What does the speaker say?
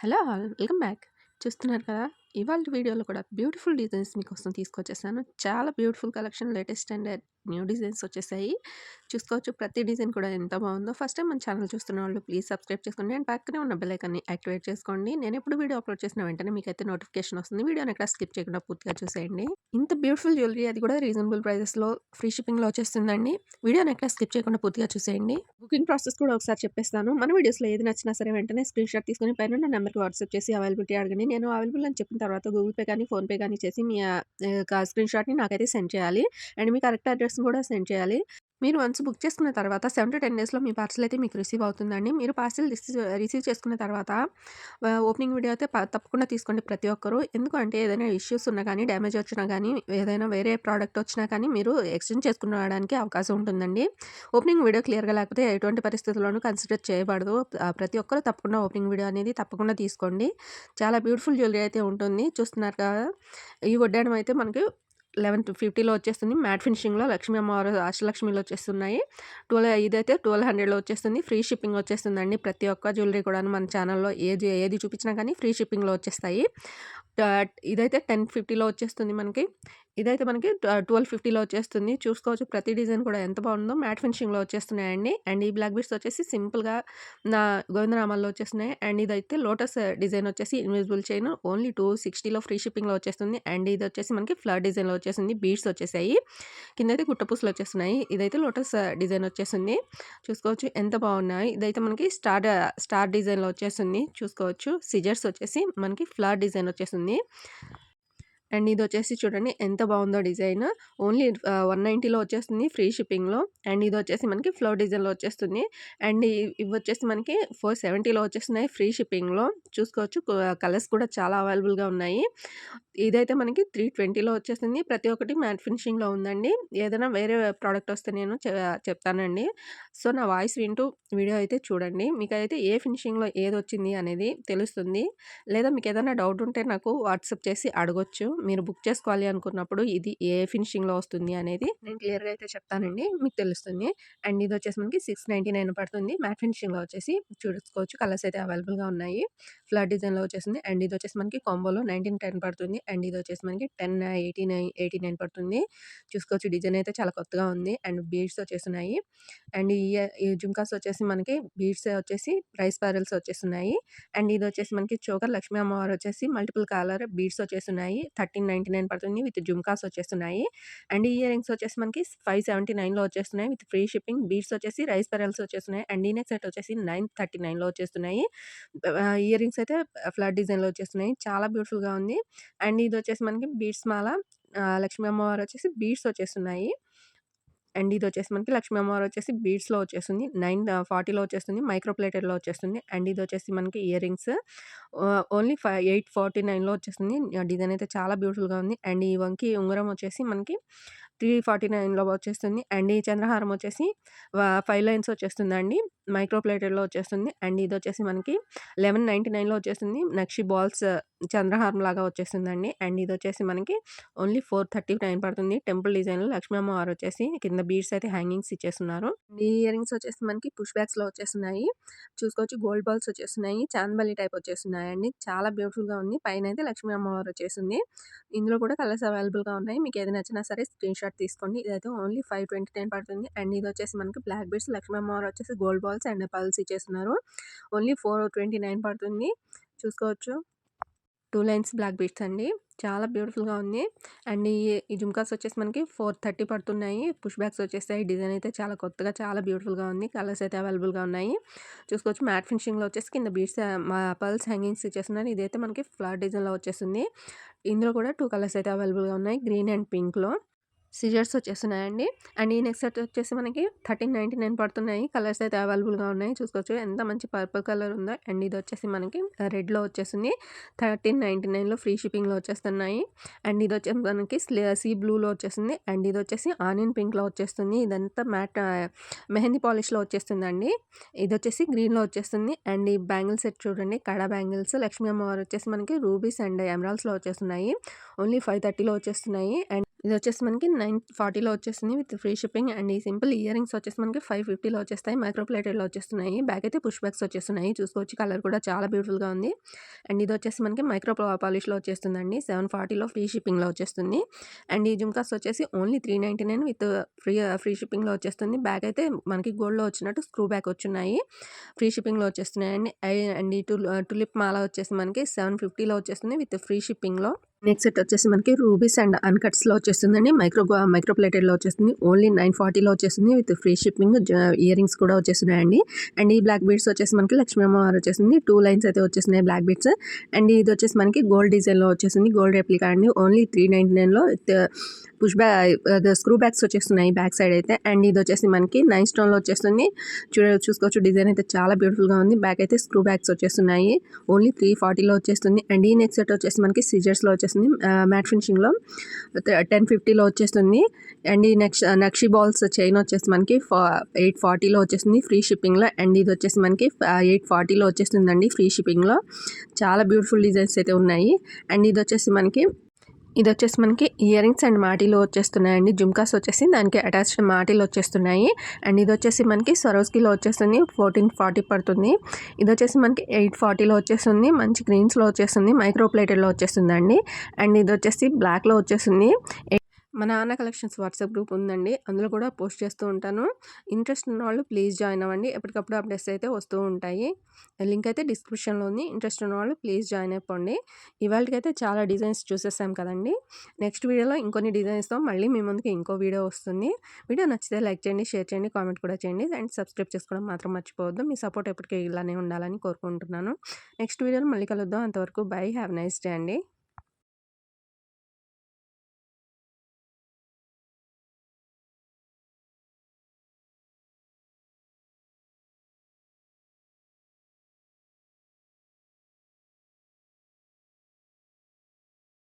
Hello all welcome back. చూస్తున్నారు కదా! ఇవాల్టి వీడియోలో కూడా బ్యూటిఫుల్ డిజైన్స్ మీకోసం తీసుకొచ్చేసాను. చాలా beautiful collection latest and new designs వచ్చేసాయి. చూసుకోవచ్చు ప్రతి డిజైన్ కూడా ఎంత బాగుందో. ఫస్ట్ టైం మన ఛానల్ చూస్తున్న వాళ్ళు ప్లీజ్ సబ్స్క్రైబ్ చేసుకోండి అండ్ పక్కనే ఉన్న బెల్ ఐకాన్‌ని యాక్టివేట్ చేసుకోండి. నేను ఎప్పుడు వీడియో అప్లోడ్ చేసిన వెంటనే మీకైతే నోటిఫికేషన్ వస్తుంది. వీడియోని ఎక్కడ స్కిప్ చేయకుండా పూర్తిగా చూసేయండి. ఇంత బ్యూటిఫుల్ జ్యువెలరీ అది కూడా రీజనబుల్ ప్రైజెస్‌లో ఫ్రీ షిప్పింగ్‌లో వచ్చేస్తుందండి. వీడియోని ఎక్కడ స్కిప్ చేయకుండా పూర్తిగా చూసేయండి. బుకింగ్ ప్రాసెస్ కూడా ఒకసారి చెప్పేస్తాను. మన వీడియోస్‌లో ఏది నచ్చినా సరే వెంటనే స్క్రీన్‌షాట్ తీసుకొని పైనున్న నంబర్‌కి వాట్సాప్ చేసి అవైలబిలిటీ అడగండి. నేను అవైలబుల్ అని చెప్పిన తర్వాత గూగుల్ పే కానీ, ఫోన్‌పే కానీ చేసి మీ స్క్రీన్‌షాట్‌ని నాకైతే సెండ్ చేయాలి. అండ్ మీ కరెక్ట్ అడ్రస్‌ని కూడా సెండ్ చేయాలి. మీరు వన్స్ బుక్ చేసుకున్న తర్వాత 7-10 డేస్‌లో మీ పార్సెల్ అయితే మీకు రిసీవ్ అవుతుందండి. మీరు పార్సెల్ రిసీవ్ చేసుకున్న తర్వాత ఓపెనింగ్ వీడియో అయితే తప్పకుండా తీసుకోండి ప్రతి ఒక్కరు. ఎందుకంటే ఏదైనా ఇష్యూస్ ఉన్నా కానీ, డ్యామేజ్ వచ్చినా కానీ, ఏదైనా వేరే ప్రోడక్ట్ వచ్చినా కానీ మీరు ఎక్స్చేంజ్ చేసుకునడానికి అవకాశం ఉంటుందండి. ఓపెనింగ్ వీడియో క్లియర్‌గా లేకపోతే ఎటువంటి పరిస్థితుల్లోనూ కన్సిడర్ చేయబడదు. ప్రతి ఒక్కరు తప్పకుండా ఓపెనింగ్ వీడియో అనేది తప్పకుండా తీసుకోండి. చాలా బ్యూటిఫుల్ జ్యువెలరీ అయితే ఉంటుంది. చూస్తున్నారు కదా! ఈ వడ్డాణం అయితే మనకి 1150లో వచ్చేస్తుంది. మ్యాట్ ఫినిషింగ్‌లో లక్ష్మీ అమ్మవారు అష్టలక్ష్మిలో వచ్చేస్తున్నాయి. ఇదైతే 1200లో వచ్చేస్తుంది. ఫ్రీ షిప్పింగ్ వచ్చేస్తుందండి. ప్రతి ఒక్క జ్యువెలరీ కూడాను మన ఛానల్‌లో ఏది చూపించినా కానీ ఫ్రీ షిప్పింగ్‌లో వచ్చేస్తాయి. ఇదైతే 1050లో వచ్చేస్తుంది మనకి. ఇదైతే మనకి 1250లో వచ్చేస్తుంది. చూసుకోవచ్చు ప్రతి డిజైన్ కూడా ఎంత బాగుందో. మ్యాట్ ఫినిషింగ్‌లో వచ్చేస్తున్నాయండి. అండ్ ఈ బ్లాక్ బీడ్స్ వచ్చేసి సింపుల్‌గా నా గోవిందనామాల్లో వచ్చేస్తున్నాయి. అండ్ ఇదైతే లోటస్ డిజైన్ వచ్చేసి ఇన్విజిబుల్ చైన్ ఓన్లీ 260లో ఫ్రీ షిప్పింగ్‌లో వచ్చేస్తుంది. అండ్ ఇది వచ్చేసి మనకి ఫ్లవర్ డిజైన్‌లో వచ్చేసింది. బీడ్స్ వచ్చేసాయి. కిందైతే గుట్టపూసలు వచ్చేస్తున్నాయి. ఇదైతే లోటస్ డిజైన్ వచ్చేసింది. చూసుకోవచ్చు ఎంత బాగున్నాయి. ఇదైతే మనకి స్టార్ డిజైన్‌లో వచ్చేసింది. చూసుకోవచ్చు సిజర్స్ వచ్చేసి మనకి ఫ్లవర్ డిజైన్ వచ్చేసింది. అండ్ ఇదొచ్చేసి చూడండి ఎంత బాగుందో డిజైన్. ఓన్లీ 190లో వచ్చేస్తుంది ఫ్రీ షిప్పింగ్‌లో. అండ్ ఇదొచ్చేసి మనకి ఫ్లవర్ డిజైన్‌లో వచ్చేస్తుంది. అండ్ ఇవొచ్చేసి మనకి 470లో వచ్చేస్తున్నాయి ఫ్రీ షిప్పింగ్‌లో. చూసుకోవచ్చు కలర్స్ కూడా చాలా అవైలబుల్‌గా ఉన్నాయి. ఇదైతే మనకి 320లో వచ్చేస్తుంది. ప్రతి ఒక్కటి మ్యాట్ ఫినిషింగ్‌లో ఉందండి. ఏదైనా వేరే ప్రోడక్ట్ వస్తే నేను చెప్తానండి. సో, నా వాయిస్ వింటూ వీడియో అయితే చూడండి. మీకైతే ఏ ఫినిషింగ్‌లో ఏదొచ్చింది అనేది తెలుస్తుంది. లేదా మీకేదైనా డౌట్ ఉంటే నాకు వాట్సాప్ చేసి అడగొచ్చు. మీరు బుక్ చేసుకోవాలి అనుకున్నప్పుడు ఇది ఏ ఫినిషింగ్‌లో వస్తుంది అనేది నేను క్లియర్‌గా అయితే చెప్తానండి. మీకు తెలుస్తుంది. అండ్ ఇదొచ్చేసి మనకి 699 పడుతుంది. మ్యాట్ ఫినిషింగ్‌లో వచ్చేసి చూసుకోవచ్చు కలర్స్ అయితే అవైలబుల్‌గా ఉన్నాయి. ఫ్లవర్ డిజైన్‌లో వచ్చేసింది. అండ్ ఇదొచ్చేసి మనకి కాంబోలో 1910 పడుతుంది. అండ్ ఇదొచ్చేసి మనకి 1089 పడుతుంది. చూసుకోవచ్చు డిజైన్ అయితే చాలా కొత్తగా ఉంది. అండ్ బీడ్స్ వచ్చేస్తున్నాయి. అండ్ ఈ జుంకాస్ వచ్చేసి మనకి బీడ్స్ వచ్చేసి రైస్ ప్యారల్స్ వచ్చేస్తున్నాయి. అండ్ ఇదొచ్చేసి మనకి చోకర్ లక్ష్మీ అమ్మవారు వచ్చేసి మల్టిపుల్ కలర్ బీడ్స్ వచ్చేస్తున్నాయి. 1399 పడుతుంది విత్ జుంకాస్ వచ్చేస్తున్నాయి. అండ్ ఇయర్ రింగ్స్ వచ్చేసి మనకి 579లో వచ్చేస్తున్నాయి విత్ ఫ్రీ షిప్పింగ్. బీడ్స్ వచ్చేసి రైస్ పెరల్స్ వచ్చేస్తున్నాయి. అండ్ ఈ నెక్ సెట్ వచ్చేసి 939లో వచ్చేస్తున్నాయి. ఇయర్ రింగ్స్ అయితే ఫ్లవర్ డిజైన్‌లో వచ్చేస్తున్నాయి. చాలా బ్యూటిఫుల్‌గా ఉంది. అండ్ ఇదొచ్చేసి మనకి బీడ్స్ మాల లక్ష్మీ అమ్మవారు వచ్చేసి బీడ్స్ వచ్చేస్తున్నాయి. అండ్ ఇదొచ్చేసి మనకి లక్ష్మీ అమ్మవారు వచ్చేసి బీడ్స్‌లో వచ్చేస్తుంది. 940లో వచ్చేస్తుంది. మైక్రో ప్లేటెడ్‌లో వచ్చేస్తుంది. అండ్ ఇదొచ్చేసి మనకి ఇయర్ రింగ్స్ ఓన్లీ 849లో వచ్చేస్తుంది. డిజైన్ అయితే చాలా బ్యూటిఫుల్‌గా ఉంది. అండ్ ఈ వంకి ఉంగరం వచ్చేసి మనకి 349లో వచ్చేస్తుంది. అండ్ ఈ చంద్రహారం వచ్చేసి 5 లైన్స్ వచ్చేస్తుందండి. మైక్రో ప్లేటెడ్‌లో వచ్చేస్తుంది. అండ్ ఇదొచ్చేసి మనకి 1199లో వచ్చేస్తుంది. నక్షి బాల్స్ చంద్రహారం లాగా వచ్చేస్తుందండి. అండ్ ఇదొచ్చేసి మనకి ఓన్లీ 439 పడుతుంది. టెంపుల్ డిజైన్‌లో లక్ష్మీ అమ్మవారు వచ్చేసి కింద బీడ్స్ అయితే హ్యాంగింగ్స్ ఇచ్చేస్తున్నారు. ఈ ఇయర్ రింగ్స్ వచ్చేసి మనకి పుష్ బ్యాక్స్‌లో వచ్చేస్తున్నాయి. చూసుకోవచ్చు గోల్డ్ బాల్స్ వచ్చేస్తున్నాయి. చాందబలి టైప్ వచ్చేస్తున్నాయండి. చాలా బ్యూటిఫుల్‌గా ఉంది. పైనైతే లక్ష్మీ అమ్మవారు వచ్చేసింది. ఇందులో కూడా కలర్స్ అవైలబుల్‌గా ఉన్నాయి. మీకు ఏది నచ్చినా సరే స్క్రీన్‌షాట్ తీసుకోండి. ఇదైతే ఓన్లీ 529 పడుతుంది. అండ్ ఇదొచ్చేసి మనకి బ్లాక్ బీడ్స్ లక్ష్మీ అమ్మవారు వచ్చేసి గోల్డ్ బాల్స్ అండ్ పర్ల్స్ ఇచ్చేస్తున్నారు. ఓన్లీ 429 పడుతుంది. చూసుకోవచ్చు. 2 లైన్స్ బ్లాక్ బీడ్స్ అండి. చాలా బ్యూటిఫుల్‌గా ఉంది. అండ్ ఈ జుంకాస్ వచ్చేసి మనకి 430 పడుతున్నాయి. పుష్ బ్యాక్స్ వచ్చేసాయి. డిజైన్ అయితే చాలా కొత్తగా చాలా బ్యూటిఫుల్‌గా ఉంది. కలర్స్ అయితే అవైలబుల్‌గా ఉన్నాయి. చూసుకోవచ్చు మ్యాట్ ఫినిషింగ్‌లో వచ్చేసి కింద బీడ్స్ పర్ల్స్ హ్యాంగింగ్స్ ఇచ్చేస్తున్నారు. ఇదైతే మనకి ఫ్లవర్ డిజైన్‌లో వచ్చేసింది. ఇందులో కూడా 2 కలర్స్ అయితే అవైలబుల్‌గా ఉన్నాయి. గ్రీన్ అండ్ పింక్‌లో. సిజర్స్ వచ్చేస్తున్నాయండి. అండ్ ఈ నెక్ సెట్ వచ్చేసి మనకి 1399 పడుతున్నాయి. కలర్స్ అయితే అవైలబుల్‌గా ఉన్నాయి. చూసుకోవచ్చు ఎంత మంచి పర్పుల్ కలర్ ఉందో. అండ్ ఇది వచ్చేసి మనకి రెడ్‌లో వచ్చేసింది. 1399లో ఫ్రీ షిప్పింగ్‌లో వచ్చేస్తున్నాయి. అండ్ ఇది వచ్చేసి మనకి సీ బ్లూలో వచ్చేసింది. అండ్ ఇది వచ్చేసి ఆనియన్ పింక్‌లో వచ్చేస్తుంది. ఇదంతా మెహందీ పాలిష్‌లో వచ్చేస్తుందండి. ఇది వచ్చేసి గ్రీన్‌లో వచ్చేస్తుంది. అండ్ ఈ బ్యాంగిల్ సెట్ చూడండి. కడా బ్యాంగిల్స్ లక్ష్మీ అమ్మవారు వచ్చేసి మనకి రూబీస్ అండ్ ఎమరాల్డ్స్‌లో వచ్చేస్తున్నాయి. ఓన్లీ 530లో వచ్చేస్తున్నాయి. అండ్ ఇదొచ్చేసి మనకి 940లో వచ్చేస్తుంది విత్ ఫ్రీ షిప్పింగ్. అండ్ ఈ సింపుల్ ఇయర్ రింగ్స్ వచ్చేసి మనకి 550లో వచ్చేస్తాయి. మైక్రో ప్లేటెడ్‌లో వచ్చేస్తున్నాయి. బ్యాక్ అయితే పుష్ బ్యాక్స్ వచ్చేస్తున్నాయి. చూసుకోవచ్చు కలర్ కూడా చాలా బ్యూటిఫుల్‌గా ఉంది. అండ్ ఇదొచ్చేసి మనకి మైక్రో పాలిష్‌లో వచ్చేస్తుందండి. 740లో ఫ్రీ షిప్పింగ్‌లో వచ్చేస్తుంది. అండ్ ఈ జుమ్కాస్ వచ్చేసి ఓన్లీ 399 విత్ ఫ్రీ షిప్పింగ్‌లో వచ్చేస్తుంది. బ్యాక్ అయితే మనకి గోల్డ్‌లో వచ్చినట్టు స్క్రూ బ్యాక్ వచ్చున్నాయి. ఫ్రీ షిప్పింగ్‌లో వచ్చేస్తున్నాయండి. అండ్ ఈ టులిప్ మాల వచ్చేసి మనకి 750లో వచ్చేస్తుంది విత్ ఫ్రీ షిప్పింగ్‌లో. నెక్స్ట్ సెట్ వచ్చేసి మనకి రూబీస్ అండ్ అన్‌కట్స్‌లో వచ్చేస్తుందండి. మైక్రో ప్లేటెడ్‌లో వచ్చేస్తుంది. ఓన్లీ 940లో వచ్చేస్తుంది with free shipping. Ear rings కూడా వచ్చేస్తున్నాయండి. అండ్ ఈ బ్లాక్ బీడ్స్ వచ్చేసి మనకి లక్ష్మీ అమ్మవారు వచ్చేసింది. 2 లైన్స్ అయితే వచ్చేసినాయి బ్లాక్ బీడ్స్. అండ్ ఇది వచ్చేసి మనకి గోల్డ్ డిజైన్‌లో వచ్చేసింది. గోల్డ్ రెప్లికా అండి. ఓన్లీ 399లో విత్ స్క్రూ బ్యాక్స్ వచ్చేస్తున్నాయి బ్యాక్ సైడ్ అయితే. అండ్ ఇది వచ్చేసి మనకి 9 స్టోన్‌లో వచ్చేస్తుంది. చూసుకోవచ్చు డిజైన్ అయితే చాలా బ్యూటిఫుల్‌గా ఉంది. బ్యాక్ అయితే స్క్రూ బ్యాక్స్ వచ్చేస్తున్నాయి. ఓన్లీ 340లో వచ్చేస్తుంది. అండ్ ఈ నెక్స్ట్ సెట్ వచ్చేసి మనకి సిజర్స్‌లో వచ్చేస్తుంది. మ్యాట్ ఫినిషింగ్‌లో 1050లో వచ్చేస్తుంది. అండ్ ఈ నక్షి బాల్స్ చైన్ వచ్చేసి మనకి 840లో వచ్చేస్తుంది ఫ్రీ షిప్పింగ్‌లో. అండ్ ఇది వచ్చేసి మనకి 840లో వచ్చేస్తుందండి ఫ్రీ షిప్పింగ్‌లో. చాలా బ్యూటిఫుల్ డిజైన్స్ అయితే ఉన్నాయి. అండ్ ఇది వచ్చేసి మనకి ఇయర్ రింగ్స్ అండ్ మాటీలో వచ్చేస్తున్నాయండి. జుమ్కాస్ వచ్చేసి దానికి అటాచ్డ్ మాటీలు వచ్చేస్తున్నాయి. అండ్ ఇది వచ్చేసి మనకి సరోస్కిలో వచ్చేస్తుంది. 1440 పడుతుంది. ఇది వచ్చేసి మనకి 840లో వచ్చేస్తుంది. మంచి గ్రీన్స్లో వచ్చేస్తుంది. మైక్రో ప్లేటెడ్లో వచ్చేస్తుందండి. అండ్ ఇది వచ్చేసి బ్లాక్లో వచ్చేస్తుంది. మా నాన్న కలెక్షన్స్ వాట్సాప్ గ్రూప్ ఉందండి. అందులో కూడా పోస్ట్ చేస్తూ ఉంటాను. ఇంట్రెస్ట్ ఉన్న వాళ్ళు ప్లీజ్ జాయిన్ అవ్వండి. ఎప్పటికప్పుడు అప్డేట్స్ అయితే వస్తూ ఉంటాయి. లింక్ అయితే డిస్క్రిప్షన్లో ఉంది. ఇంట్రెస్ట్ ఉన్న వాళ్ళు ప్లీజ్ జాయిన్ అయిపోండి. ఇవాళకైతే చాలా డిజైన్స్ చూసేసాం కదండి. నెక్స్ట్ వీడియోలో ఇంకొన్ని డిజైన్స్తో మళ్ళీ మీ ముందుకి ఇంకో వీడియో వస్తుంది. వీడియో నచ్చితే లైక్ చేయండి, షేర్ చేయండి, కామెంట్ కూడా చేయండి. అండ్ సబ్స్క్రైబ్ చేసుకోవడం మాత్రం మర్చిపోవద్దు. మీ సపోర్ట్ ఎప్పటికీ ఇలానే ఉండాలని కోరుకుంటున్నాను. నెక్స్ట్ వీడియోలో మళ్ళీ కలుద్దాం. అంతవరకు బై. హ్యావ్ నైస్ డే అండి.